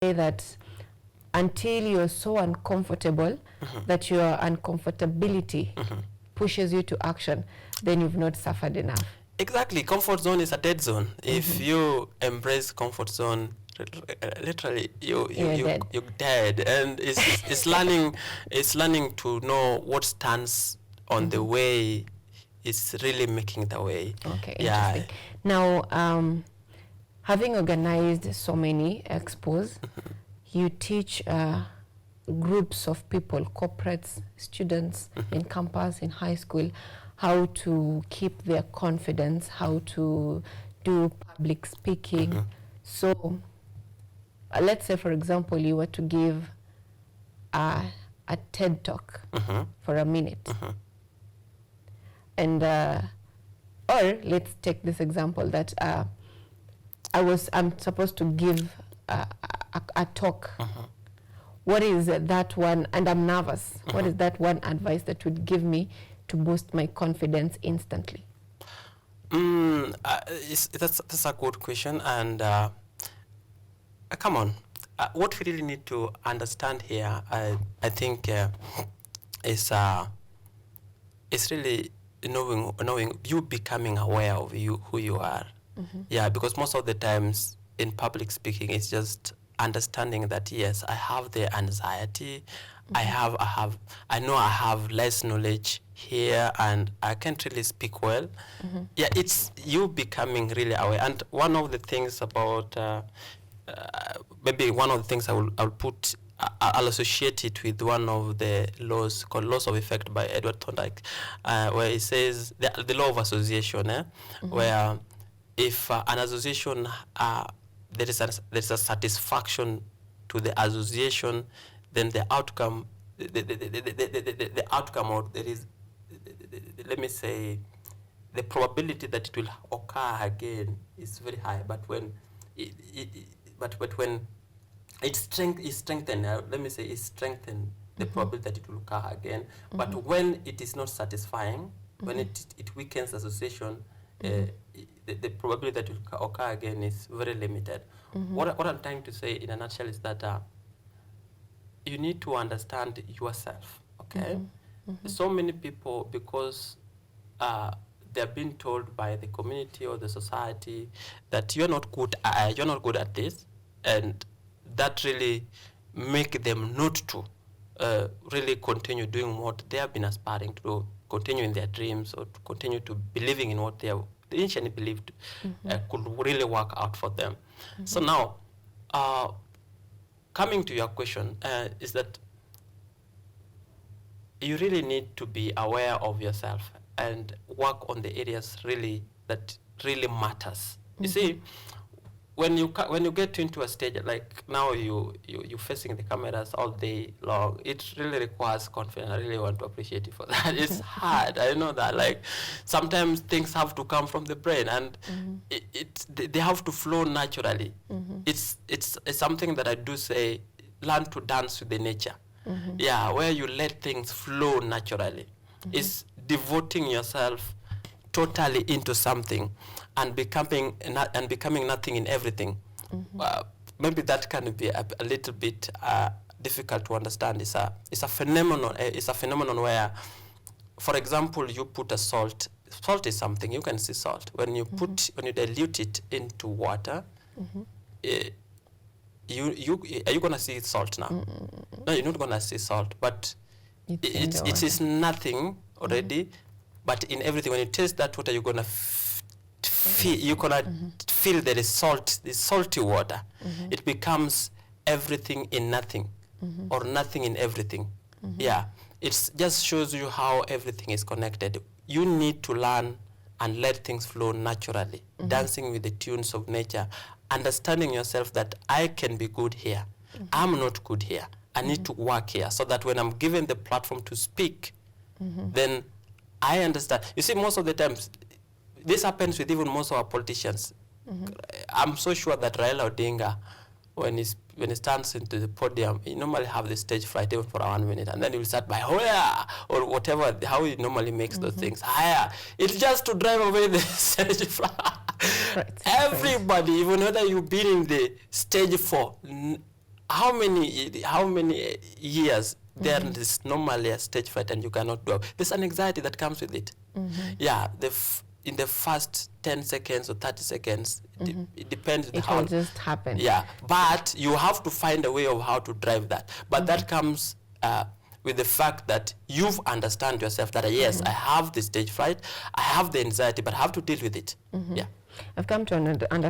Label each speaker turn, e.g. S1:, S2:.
S1: say that until you're so uncomfortable that your uncomfortability pushes you to action, then you've not suffered enough.
S2: Exactly. Comfort zone is a dead zone. If you embrace comfort zone, literally you're dead. And it's learning to know what stands on the way is really making the way.
S1: Okay, interesting. Now, having organized so many expos, you teach groups of people, corporates, students in campus, in high school, how to keep their confidence, how to do public speaking. So let's say, for example, you were to give a TED talk for a minute. And or let's take this example that I'm supposed to give a talk. What is that one, and I'm nervous, what is that one advice that would give me to boost my confidence instantly?
S2: That's a good question. And come on, what we really need to understand here, I think, is really knowing you, becoming aware of who you are. Yeah, because most of the times in public speaking, it's just understanding that yes, I have the anxiety, I know I have less knowledge here, and I can't really speak well. Yeah, it's you becoming really aware. And one of the things about maybe one of the things I'll associate it with one of the laws called laws of effect by Edward Thorndike, where it says the law of association, where if an association, there is a satisfaction to the association, then the outcome, the outcome, or there is, let me say, the probability that it will occur again is very high. But when when it's strengthened, let me say, it's strengthened the probability that it will occur again. But when it is not satisfying, when it weakens association, the probability that it will occur again is very limited. What I'm trying to say in a nutshell is that you need to understand yourself, okay? So many people, because they're being told by the community or the society that you're not good at this, and that really make them not to really continue doing what they have been aspiring to do, continue in their dreams, or to continue to believing in what they initially believed could really work out for them. So now, coming to your question, is that you really need to be aware of yourself and work on the areas really that really matters. You see, when you get into a stage like now, you're facing the cameras all day long, it really requires confidence. I really want to appreciate you for that. It's hard, I know that. Like, sometimes things have to come from the brain, and they have to flow naturally. It's something that I do say, learn to dance with the nature. Yeah, where you let things flow naturally. It's devoting yourself totally into something and becoming nothing in everything. Maybe that can be a little bit difficult to understand. It's a phenomenon. It's a phenomenon where, for example, you put a salt. Salt is something you can see salt. When you dilute it into water, are you gonna see salt now? No, you're not gonna see salt. But it is nothing already. But in everything, when you taste that water, you're gonna feel there is salt, the salty water. It becomes everything in nothing, or nothing in everything. Yeah, it just shows you how everything is connected. You need to learn and let things flow naturally, dancing with the tunes of nature, understanding yourself that I can be good here. I'm not good here. I need to work here, so that when I'm given the platform to speak, then I understand. You see, most of the times, this happens with even most of our politicians. I'm so sure that Raila Odinga, when he stands into the podium, he normally have the stage fright even for 1 minute, and then he will start by higher, or whatever, how he normally makes those things higher. It's just to drive away the stage fright. Everybody, even whether you've been in the stage 4, how many years there is normally a stage fright and you cannot do it. There's an anxiety that comes with it. Yeah, in the first 10 seconds or 30 seconds, it depends
S1: It will just happen.
S2: Yeah, but you have to find a way of how to drive that. But that comes with the fact that you've understand yourself that yes, I have the stage fright, I have the anxiety, but I have to deal with it. Yeah.
S1: I've come to understand